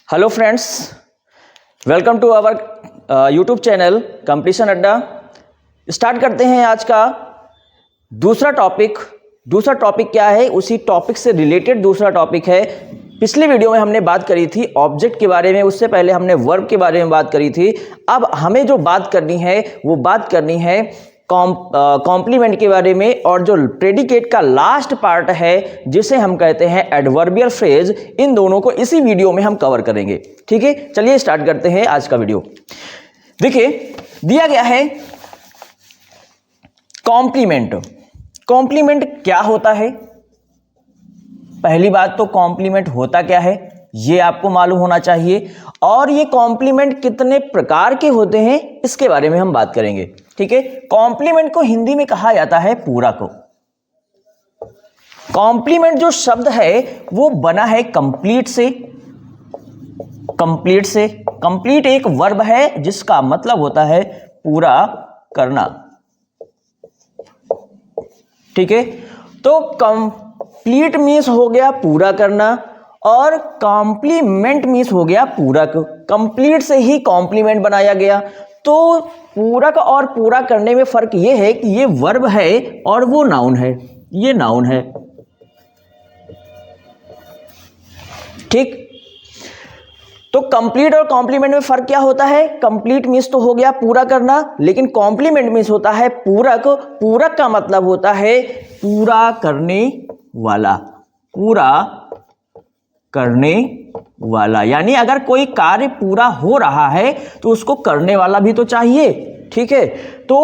Hello friends, welcome to our YouTube channel competition Adda. Start करते हैं आज का दूसरा टॉपिक क्या है, उसी टॉपिक से रिलेटेड दूसरा टॉपिक है। पिछले वीडियो में हमने बात करी थी ऑब्जेक्ट के बारे में, उससे पहले हमने वर्ब के बारे में बात करी थी। अब हमें जो बात करनी है वो बात करनी है कॉम्प्लीमेंट के बारे में, और जो प्रेडिकेट का लास्ट पार्ट है जिसे हम कहते हैं एडवर्बियल फ्रेज, इन दोनों को इसी वीडियो में हम कवर करेंगे। ठीक है, चलिए स्टार्ट करते हैं आज का वीडियो। देखिए, दिया गया है कॉम्प्लीमेंट। कॉम्प्लीमेंट क्या होता है? पहली बात तो कॉम्प्लीमेंट होता क्या है ये आपको मालूम होना चाहिए, और ये कॉम्प्लीमेंट कितने प्रकार के होते हैं इसके बारे में हम बात करेंगे। ठीक है, कॉम्प्लीमेंट को हिंदी में कहा जाता है पूरक। कॉम्प्लीमेंट जो शब्द है वो बना है कंप्लीट से। कंप्लीट एक वर्ब है जिसका मतलब होता है पूरा करना। ठीक है, तो कंप्लीट मीन्स हो गया पूरा करना, और कॉम्प्लीमेंट मीन्स हो गया पूरक। कंप्लीट से ही कॉम्प्लीमेंट बनाया गया। तो पूरक और पूरा करने में फर्क यह है कि ये वर्ब है और वो नाउन है, ये नाउन है। ठीक, तो कंप्लीट और कॉम्प्लीमेंट में फर्क क्या होता है? कंप्लीट मीन्स तो हो गया पूरा करना, लेकिन कॉम्प्लीमेंट मीन्स होता है पूरक। पूरक का मतलब होता है पूरा करने वाला, पूरा करने वाला। यानी अगर कोई कार्य पूरा हो रहा है तो उसको करने वाला भी तो चाहिए। ठीक है, तो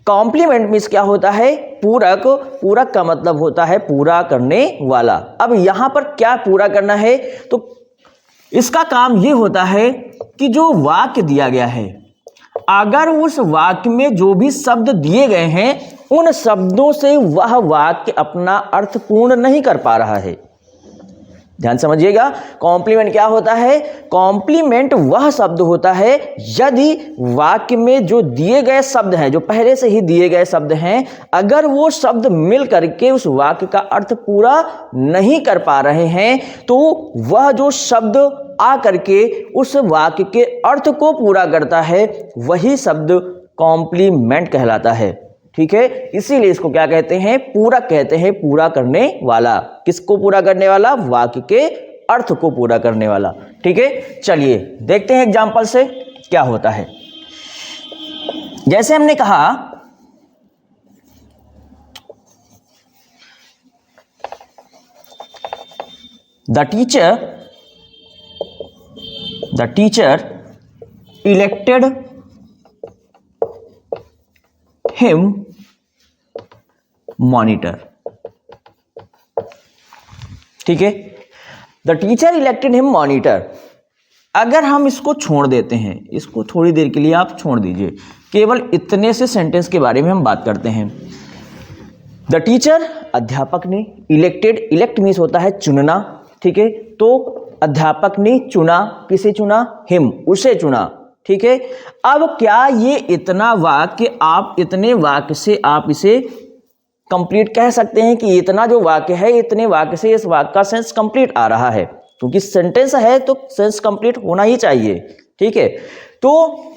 कॉम्प्लीमेंट मीन्स क्या होता है? पूरक। पूरक का मतलब होता है पूरा करने वाला। अब यहां पर क्या पूरा करना है? तो इसका काम यह होता है कि जो वाक्य दिया गया है, अगर उस वाक्य में जो भी शब्द दिए गए हैं उन शब्दों से वह वाक्य अपना अर्थ पूर्ण नहीं कर पा रहा है। ध्यान समझिएगा, कॉम्प्लीमेंट क्या होता है? कॉम्प्लीमेंट वह शब्द होता है यदि वाक्य में जो दिए गए शब्द हैं, जो पहले से ही दिए गए शब्द हैं, अगर वो शब्द मिल करके उस वाक्य का अर्थ पूरा नहीं कर पा रहे हैं, तो वह जो शब्द आ करके उस वाक्य के अर्थ को पूरा करता है, वही शब्द कॉम्प्लीमेंट कहलाता है। ठीक है, इसीलिए इसको क्या कहते हैं? पूरक कहते हैं, पूरा करने वाला। किसको पूरा करने वाला? वाक्य के अर्थ को पूरा करने वाला। ठीक है, चलिए देखते हैं एग्जांपल से क्या होता है। जैसे हमने कहा the teacher elected him monitor. ठीक है, the teacher elected him monitor. अगर हम इसको छोड़ देते हैं, इसको थोड़ी देर के लिए आप छोड़ दीजिए, केवल इतने से सेंटेंस के बारे में हम बात करते हैं। द टीचर अध्यापक ने, इलेक्टेड, इलेक्ट मीन्स होता है चुनना। ठीक है, तो अध्यापक ने चुना, किसे चुना? हिम, उसे चुना। ठीक है, अब क्या ये इतना वाक्य, आप इतने वाक्य से आप इसे कंप्लीट कह सकते हैं कि इतना जो वाक्य है, इतने वाक्य से इस वाक्य का सेंस कंप्लीट आ रहा है? क्योंकि सेंटेंस है तो सेंस कंप्लीट होना ही चाहिए। ठीक है, तो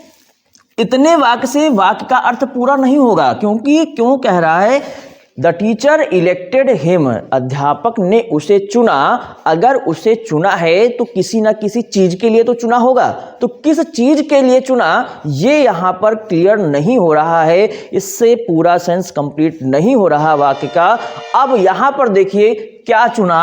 इतने वाक्य से वाक्य का अर्थ पूरा नहीं होगा, क्योंकि क्यों कह रहा है? द टीचर इलेक्टेड हिम, अध्यापक ने उसे चुना। अगर उसे चुना है तो किसी ना किसी चीज के लिए तो चुना होगा, तो किस चीज के लिए चुना ये यहां पर क्लियर नहीं हो रहा है, इससे पूरा सेंस कंप्लीट नहीं हो रहा वाक्य का। अब यहां पर देखिए क्या चुना,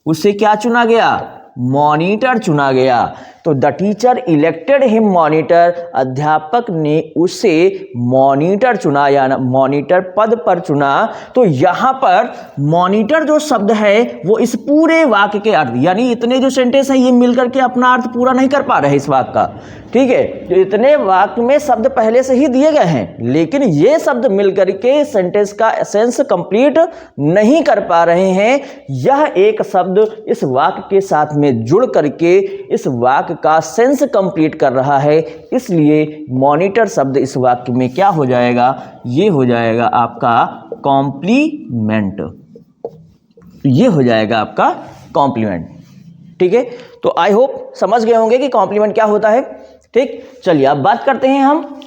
उसे क्या चुना गया? मॉनिटर चुना गया। तो the teacher elected him monitor, अध्यापक ने उसे मॉनिटर चुना, या मॉनिटर पद पर चुना। तो यहां पर मॉनिटर जो शब्द है वो इस पूरे वाक्य के अर्थ, यानी इतने जो सेंटेंस है ये मिलकर के अपना अर्थ पूरा नहीं कर पा रहे इस वाक्य का। ठीक है, तो इतने वाक्य में शब्द पहले से ही दिए गए हैं, लेकिन ये शब्द मिलकर के सेंटेंस का एसेंस कंप्लीट नहीं कर पा रहे हैं। यह एक शब्द इस वाक्य के साथ में जुड़ करके इस वाक्य का सेंस कंप्लीट कर रहा है, इसलिए मॉनिटर शब्द इस वाक्य में क्या हो जाएगा? ये हो जाएगा आपका कॉम्प्लीमेंट। ये हो जाएगा आपका कॉम्प्लीमेंट। ठीक है, तो आई होप समझ गए होंगे कि कॉम्प्लीमेंट क्या होता है। ठीक, चलिए अब बात करते हैं हम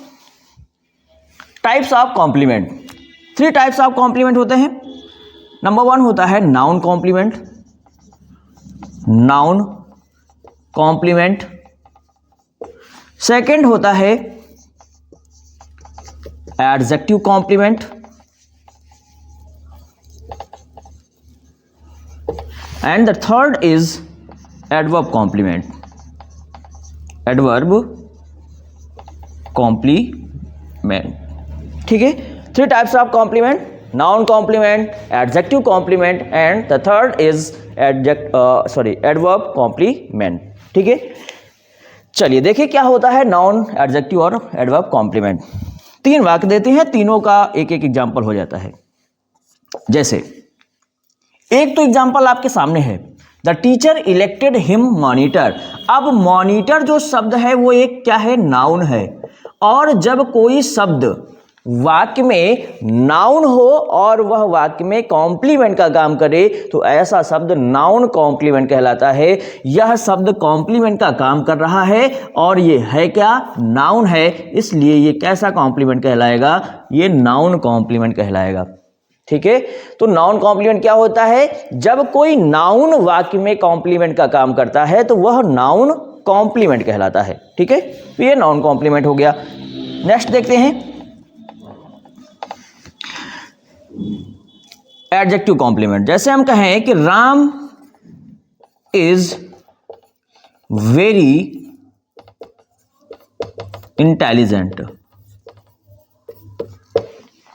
types of complement. 3 types of complement होते हैं। नंबर 1 होता है noun complement, noun complement. Second होता है adjective complement, and the third is adverb complement, adverb complement. ठीक है, 3 types of complement, noun complement, adjective complement and the third is adverb complement. ठीक है, चलिए देखिए क्या होता है नाउन, एडजेक्टिव और एडवर्ब कॉम्प्लीमेंट। 3 वाक्य देते हैं, तीनों का एक एक एग्जाम्पल हो जाता है। जैसे एक तो एग्जाम्पल आपके सामने है, the teacher elected him monitor. अब मॉनिटर जो शब्द है वो एक क्या है, नाउन है, और जब कोई शब्द वाक्य में नाउन हो और वह वाक्य में कॉम्प्लीमेंट का काम करे तो ऐसा शब्द नाउन कॉम्प्लीमेंट कहलाता है। यह शब्द कॉम्प्लीमेंट का काम कर रहा है और ये है क्या, नाउन है, इसलिए ये कैसा कॉम्प्लीमेंट कहलाएगा, ये नाउन कॉम्प्लीमेंट कहलाएगा। ठीक है, तो नाउन कॉम्प्लीमेंट क्या होता है, जब कोई नाउन वाक्य में कॉम्प्लीमेंट का काम करता है तो वह नाउन कॉम्प्लीमेंट कहलाता है। ठीक है, तो ये नाउन कॉम्प्लीमेंट हो गया। नेक्स्ट देखते हैं एडजेक्टिव कॉम्प्लीमेंट। जैसे हम कहें कि राम इज वेरी इंटेलिजेंट।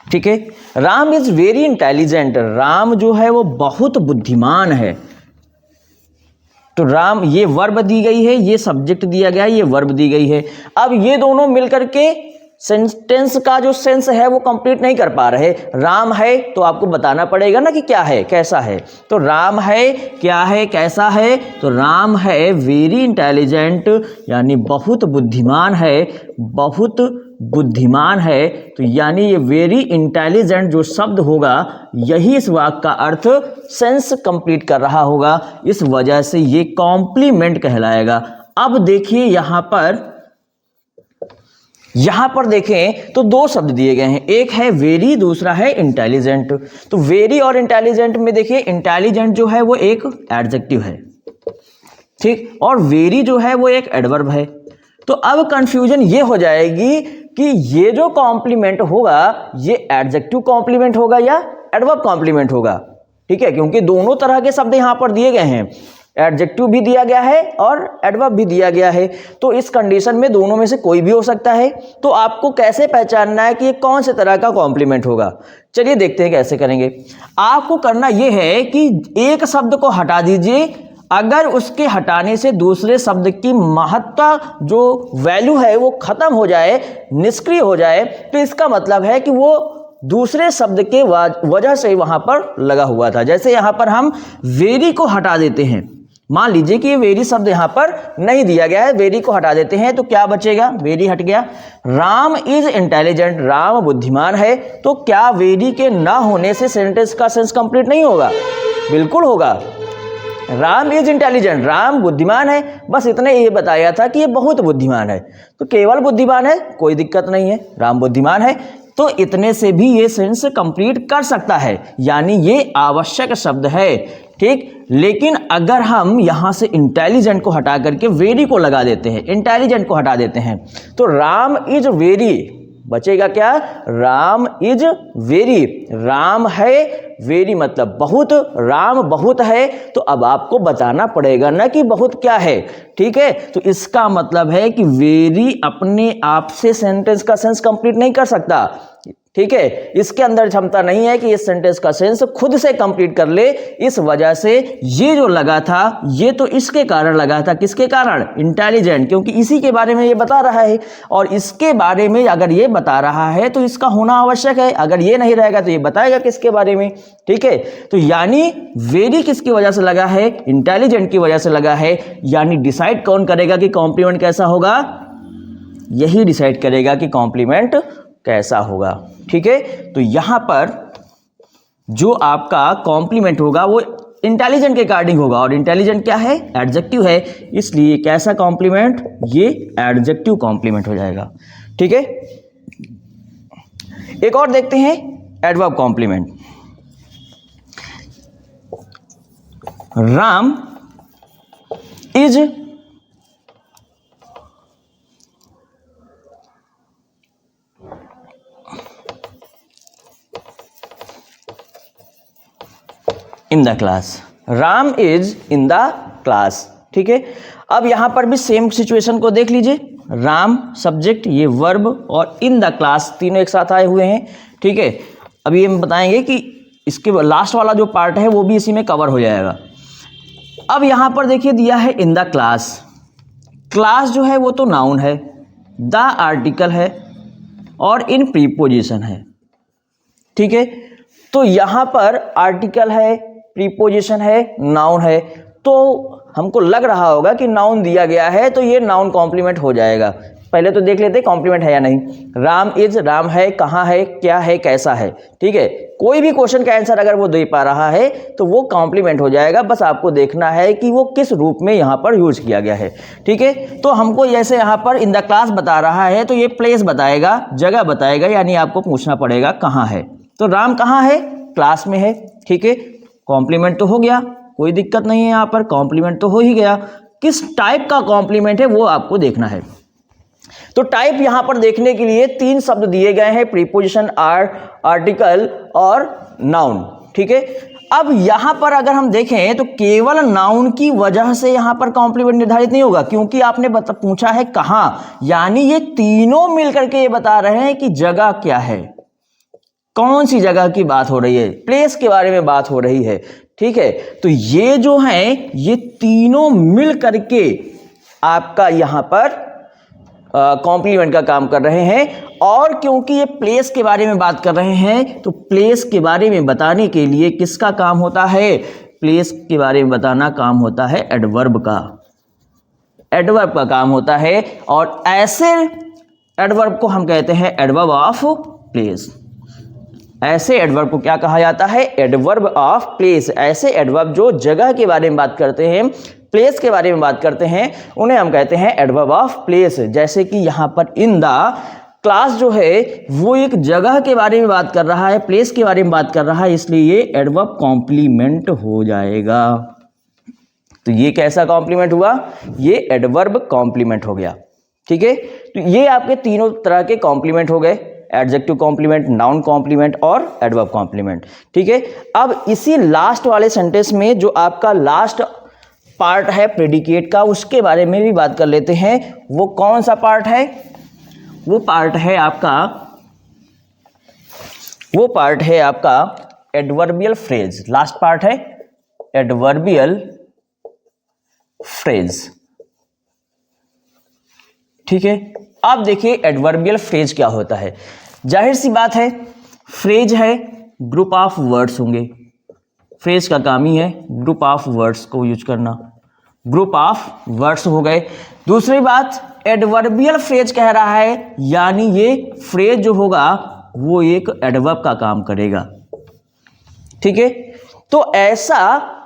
ठीक है, Ram is very intelligent, Ram जो है वो बहुत बुद्धिमान है। तो राम, ये वर्ब दी गई है, ये सब्जेक्ट दिया गया है, ये वर्ब दी गई है। अब ये दोनों मिलकर के सेंटेंस का जो सेंस है वो कंप्लीट नहीं कर पा रहे। राम है तो आपको बताना पड़ेगा ना कि क्या है, कैसा है। तो राम है, क्या है, कैसा है, तो राम है वेरी इंटेलिजेंट, यानी बहुत बुद्धिमान है, बहुत बुद्धिमान है। तो यानी ये वेरी इंटेलिजेंट जो शब्द होगा यही इस वाक्य का अर्थ, सेंस कंप्लीट कर रहा होगा, इस वजह से ये कॉम्प्लीमेंट कहलाएगा। अब देखिए यहां पर देखें तो 2 शब्द दिए गए हैं, एक है वेरी, दूसरा है इंटेलिजेंट। तो वेरी और इंटेलिजेंट में देखिए इंटेलिजेंट जो है वो एक एडजेक्टिव है, ठीक, और वेरी जो है वो एक एडवर्ब है। तो अब कंफ्यूजन ये हो जाएगी कि ये जो कॉम्प्लीमेंट होगा ये एडजेक्टिव कॉम्प्लीमेंट होगा या एडवर्ब कॉम्प्लीमेंट होगा। ठीक है, क्योंकि दोनों तरह के शब्द यहां पर दिए गए हैं, एडजेक्टिव भी दिया गया है और एडवर्ब भी दिया गया है। तो इस कंडीशन में दोनों में से कोई भी हो सकता है। तो आपको कैसे पहचानना है कि ये कौन से तरह का कॉम्प्लीमेंट होगा, चलिए देखते हैं कैसे करेंगे। आपको करना यह है कि एक शब्द को हटा दीजिए, अगर उसके हटाने से दूसरे शब्द की महत्ता जो वैल्यू है वो खत्म हो जाए, निष्क्रिय हो जाए, तो इसका मतलब है कि वो दूसरे शब्द के वजह से वहां पर लगा हुआ था। जैसे यहां पर हम वेरी को हटा देते हैं, मान लीजिए कि ये वेरी शब्द यहां पर नहीं दिया गया है, वेरी को हटा देते हैं तो क्या बचेगा, वेरी हट गया। राम इज इंटेलिजेंट, राम बुद्धिमान है, तो क्या वेरी के ना होने से सेंटेंस का सेंस कंप्लीट नहीं होगा, बिल्कुल होगा। राम इज इंटेलिजेंट, राम बुद्धिमान है, बस इतने ये बताया था कि ये बहुत बुद्धिमान है, तो केवल बुद्धिमान है, कोई दिक्कत नहीं है, राम बुद्धिमान है, तो इतने से भी ये सेंस कंप्लीट कर सकता है, यानी ये आवश्यक शब्द है। ठीक, लेकिन अगर हम यहां से इंटेलिजेंट को हटा करके वेरी को लगा देते हैं, इंटेलिजेंट को हटा देते हैं, तो राम इज वेरी बचेगा क्या, राम इज वेरी, राम है, वेरी मतलब बहुत, राम बहुत है, तो अब आपको बताना पड़ेगा ना कि बहुत क्या है। ठीक है, तो इसका मतलब है कि वेरी अपने आप से सेंटेंस का सेंस कंप्लीट नहीं कर सकता। ठीक है, इसके अंदर क्षमता नहीं है कि इस सेंटेंस का सेंस खुद से कंप्लीट कर ले। इस वजह से ये जो लगा था ये तो इसके कारण लगा था, किसके कारण, इंटेलिजेंट, क्योंकि इसी के बारे में ये बता रहा है, और इसके बारे में अगर ये बता रहा है तो इसका होना आवश्यक है, अगर ये नहीं रहेगा तो ये बताएगा किसके बारे में। ठीक है, तो यानी वेरी किसकी वजह से लगा है, इंटेलिजेंट की वजह से लगा है, यानी डिसाइड कौन करेगा कि कॉम्प्लीमेंट कैसा होगा, यही डिसाइड करेगा कि कॉम्प्लीमेंट कैसा होगा। ठीक है, तो यहां पर जो आपका कॉम्प्लीमेंट होगा वो इंटेलिजेंट के अकॉर्डिंग होगा, और इंटेलिजेंट क्या है, एडजेक्टिव है, इसलिए कैसा कॉम्प्लीमेंट, ये एडजेक्टिव कॉम्प्लीमेंट हो जाएगा। ठीक है, एक और देखते हैं adverb complement. Ram is in the class, Ram is in the class. ठीक है, अब यहां पर भी सेम सिचुएशन को देख लीजिए, राम सब्जेक्ट, ये वर्ब, और इन द क्लास तीनों एक साथ आए हुए हैं। ठीक है, अभी हम बताएंगे कि इसके लास्ट वाला जो पार्ट है वो भी इसी में कवर हो जाएगा। अब यहां पर देखिए दिया है इन द क्लास, क्लास जो है वो तो नाउन है, द आर्टिकल है, और इन प्रीपोजिशन है। ठीक है, तो यहां पर आर्टिकल है, प्रीपोजिशन है, नाउन है, तो हमको लग रहा होगा कि नाउन दिया गया है तो ये नाउन कॉम्प्लीमेंट हो जाएगा। पहले तो देख लेते कॉम्प्लीमेंट है या नहीं। राम इज, राम है, कहाँ है, क्या है, कैसा है। ठीक है, कोई भी क्वेश्चन का आंसर अगर वो दे पा रहा है तो वो कॉम्प्लीमेंट हो जाएगा, बस आपको देखना है कि वो किस रूप में यहाँ पर यूज किया गया है। ठीक है, तो हमको जैसे यहाँ पर इन द क्लास बता रहा है तो ये प्लेस बताएगा, जगह बताएगा, यानी आपको पूछना पड़ेगा कहाँ है। तो राम कहाँ है, क्लास में है। ठीक है, कॉम्प्लीमेंट तो हो गया, कोई दिक्कत नहीं है, यहाँ पर कॉम्प्लीमेंट तो हो ही गया। किस टाइप का कॉम्प्लीमेंट है वो आपको देखना है। तो टाइप यहां पर देखने के लिए 3 शब्द दिए गए हैं, प्रीपोजिशन, आर्टिकल और नाउन। ठीक है, अब यहां पर अगर हम देखें तो केवल नाउन की वजह से यहां पर कॉम्प्लीमेंट निर्धारित नहीं होगा, क्योंकि आपने पूछा है कहां, यानी ये तीनों मिलकर के ये बता रहे हैं कि जगह क्या है, कौन सी जगह की बात हो रही है, प्लेस के बारे में बात हो रही है। ठीक है, तो ये जो है ये तीनों मिल करके आपका यहां पर कॉम्प्लीमेंट का काम कर रहे हैं। और क्योंकि ये प्लेस के बारे में बात कर रहे हैं तो प्लेस के बारे में बताने के लिए किसका काम होता है, प्लेस के बारे में बताना काम होता है एडवर्ब का, एडवर्ब का काम होता है। और ऐसे एडवर्ब को हम कहते हैं एडवर्ब ऑफ प्लेस। ऐसे एडवर्ब को क्या कहा जाता है, एडवर्ब ऑफ प्लेस। ऐसे एडवर्ब जो जगह के बारे में बात करते हैं, प्लेस के बारे में बात करते हैं, उन्हें हम कहते हैं एडवर्ब ऑफ प्लेस। जैसे कि यहां पर इन द क्लास जो है वो एक जगह के बारे में बात कर रहा है, प्लेस के बारे में बात कर रहा है, इसलिए ये एडवर्ब कॉम्प्लीमेंट हो जाएगा। तो ये कैसा कॉम्प्लीमेंट हुआ, ये एडवर्ब कॉम्प्लीमेंट हो गया। ठीक है, तो ये आपके तीनों तरह के कॉम्प्लीमेंट हो गए, एडजेक्टिव कॉम्प्लीमेंट, नाउन कॉम्प्लीमेंट और एडवर्ब कॉम्प्लीमेंट। ठीक है, अब इसी लास्ट वाले सेंटेंस में जो आपका लास्ट पार्ट है प्रेडिकेट का, उसके बारे में भी बात कर लेते हैं। वो कौन सा पार्ट है, वो पार्ट है आपका एडवर्बियल फ्रेज। लास्ट पार्ट है एडवर्बियल फ्रेज। ठीक है, अब देखिए एडवर्बियल फ्रेज क्या होता है। जाहिर सी बात है, फ्रेज है, ग्रुप ऑफ वर्ड्स होंगे। फ्रेज का काम ही है ग्रुप ऑफ वर्ड्स को यूज करना, ग्रुप ऑफ वर्ड्स हो गए। दूसरी बात, एडवर्बियल फ्रेज कह रहा है, यानी ये फ्रेज जो होगा वो एक एडवर्ब का काम करेगा। ठीक है, तो ऐसा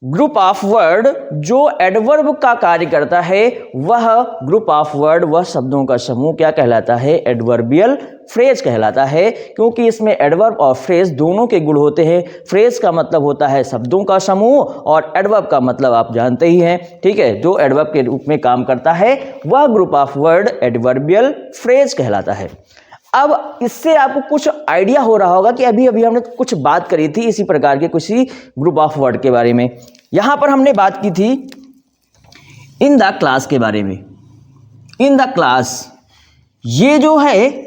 ग्रुप ऑफ वर्ड जो एडवर्ब का कार्य करता है, वह ग्रुप ऑफ वर्ड, वह शब्दों का समूह क्या कहलाता है, एडवर्बियल फ्रेज कहलाता है। क्योंकि इसमें एडवर्ब और फ्रेज दोनों के गुण होते हैं। फ्रेज का मतलब होता है शब्दों का समूह, और एडवर्ब का मतलब आप जानते ही हैं। ठीक है, जो एडवर्ब के रूप में काम करता है वह group of word adverbial phrase कहलाता है। अब इससे आपको कुछ आइडिया हो रहा होगा कि अभी अभी हमने कुछ बात करी थी इसी प्रकार के किसी ग्रुप ऑफ वर्ड के बारे में। यहां पर हमने बात की थी इन द क्लास के बारे में। इन द क्लास, ये जो है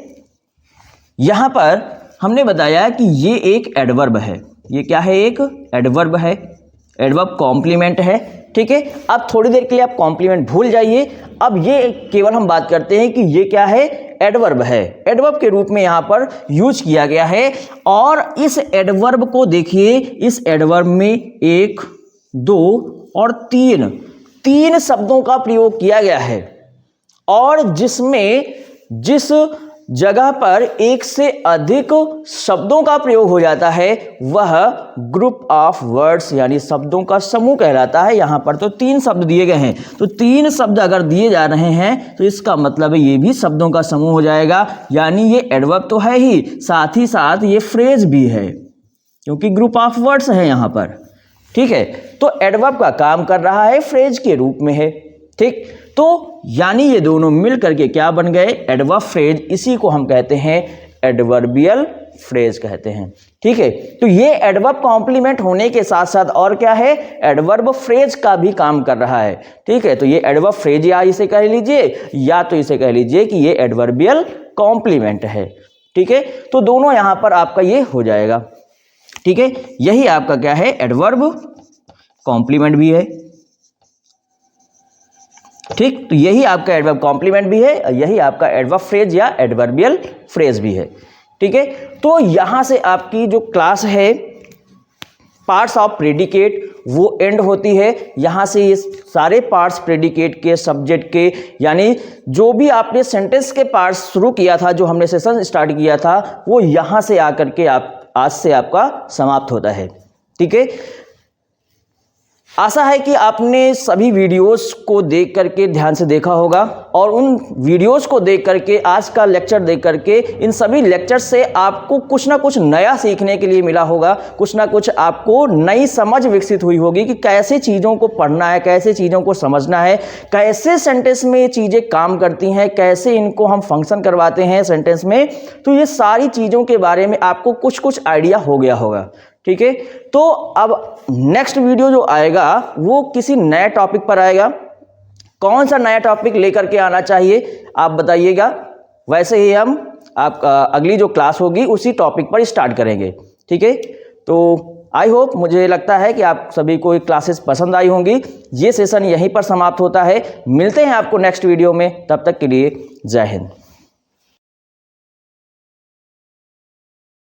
यहां पर हमने बताया कि ये एक एडवर्ब है। ये क्या है, एक एडवर्ब है, एडवर्ब कॉम्प्लीमेंट है। ठीक है, अब थोड़ी देर के लिए आप कॉम्प्लीमेंट भूल जाइए। अब ये केवल हम बात करते हैं कि ये क्या है, एडवर्ब है, एडवर्ब के रूप में यहां पर यूज किया गया है। और इस एडवर्ब को देखिए, इस एडवर्ब में 1, 2 और 3 शब्दों का प्रयोग किया गया है। और जिसमें जिस जगह पर एक से अधिक शब्दों का प्रयोग हो जाता है वह ग्रुप ऑफ वर्ड्स यानी शब्दों का समूह कहलाता है। यहां पर तो 3 शब्द दिए गए हैं, तो 3 शब्द अगर दिए जा रहे हैं तो इसका मतलब है ये भी शब्दों का समूह हो जाएगा, यानी ये एडवर्ब तो है ही साथ ये फ्रेज भी है क्योंकि ग्रुप ऑफ वर्ड्स है यहां पर। ठीक है, तो एडवर्ब का काम कर रहा है फ्रेज के रूप में है। ठीक, तो यानी ये दोनों मिल करके क्या बन गए, एडवर्ब फ्रेज। इसी को हम कहते हैं एडवर्बियल फ्रेज कहते हैं। ठीक है, तो ये एडवर्ब कॉम्प्लीमेंट होने के साथ साथ और क्या है, एडवर्ब फ्रेज का भी काम कर रहा है। ठीक है, तो ये एडवर्ब फ्रेज या इसे कह लीजिए या तो इसे कह लीजिए कि ये एडवर्बियल कॉम्प्लीमेंट है। ठीक है, तो दोनों यहां पर आपका ये हो जाएगा। ठीक है, यही आपका क्या है, एडवर्ब कॉम्प्लीमेंट भी है। ठीक, तो यही आपका एडवर्ब कॉम्प्लीमेंट भी है, यही आपका एडवर्ब फ्रेज या एडवर्बियल फ्रेज भी है। ठीक है, तो यहां से आपकी जो क्लास है पार्ट्स ऑफ प्रेडिकेट वो एंड होती है। यहां से ये सारे पार्ट्स प्रेडिकेट के, सब्जेक्ट के, यानी जो भी आपने सेंटेंस के पार्ट्स शुरू किया था, जो हमने सेशन स्टार्ट किया था, वो यहां से आकर के आज से आपका समाप्त होता है। ठीक है, आशा है कि आपने सभी वीडियोस को देख करके ध्यान से देखा होगा और उन वीडियोस को देख करके, आज का लेक्चर देख करके, इन सभी लेक्चर से आपको कुछ ना कुछ नया सीखने के लिए मिला होगा, कुछ ना कुछ आपको नई समझ विकसित हुई होगी कि कैसे चीज़ों को पढ़ना है, कैसे चीज़ों को समझना है, कैसे सेंटेंस में ये चीज़ें काम करती हैं, कैसे इनको हम फंक्शन करवाते हैं सेंटेंस में। तो ये सारी चीज़ों के बारे में आपको कुछ कुछ आइडिया हो गया होगा। ठीक है, तो अब नेक्स्ट वीडियो जो आएगा वो किसी नए टॉपिक पर आएगा। कौन सा नया टॉपिक लेकर के आना चाहिए आप बताइएगा, वैसे ही हम अगली जो क्लास होगी उसी टॉपिक पर स्टार्ट करेंगे। ठीक है, तो आई होप, मुझे लगता है कि आप सभी को क्लासेस पसंद आई होंगी। ये सेशन यहीं पर समाप्त होता है। मिलते हैं आपको नेक्स्ट वीडियो में, तब तक के लिए जय हिंद।